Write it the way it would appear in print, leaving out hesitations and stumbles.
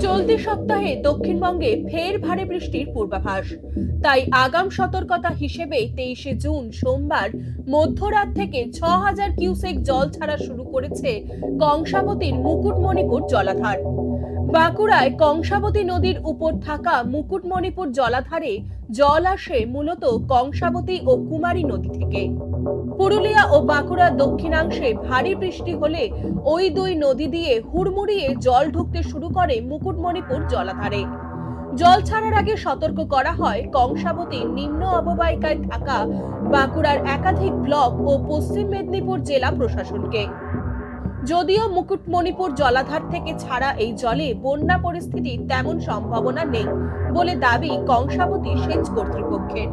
চলতি সপ্তাহে দক্ষিণবঙ্গে ফের ভারী বৃষ্টির পূর্বাভাস। তাই আগাম সতর্কতা হিসেবে 23শে জুন সোমবার মধ্যরাত থেকে 6000 কিউসেক জল ছাড়া শুরু করেছে কংসাবতীর মুকুটমণিপুর জলাধার। বাঁকুড়ায় কংসাবতী নদীর উপর থাকা মুকুটমণিপুর জলাধারে জল আসে মূলত কংসাবতী ও কুমারী নদী থেকে। পুরুলিয়া ও বাঁকুড়ার দক্ষিণাংশে ভারী বৃষ্টি হলে ওই দুই নদী দিয়ে হুড়মুড়িয়ে জল ঢুকতে শুরু করে মুকুটমণিপুর জলাধারে। জল ছাড়ার আগে সতর্ক করা হয় কংসাবতীর নিম্ন অববাহিকায় থাকা বাঁকুড়ার একাধিক ব্লক ও পশ্চিম মেদিনীপুর জেলা প্রশাসনকে। যদিও মুকুটমণিপুর জলাধার থেকে ছাড়া এই জলে বন্যা পরিস্থিতির তেমন সম্ভাবনা নেই বলে দাবি কংসাবতী সেচ কর্তৃপক্ষের।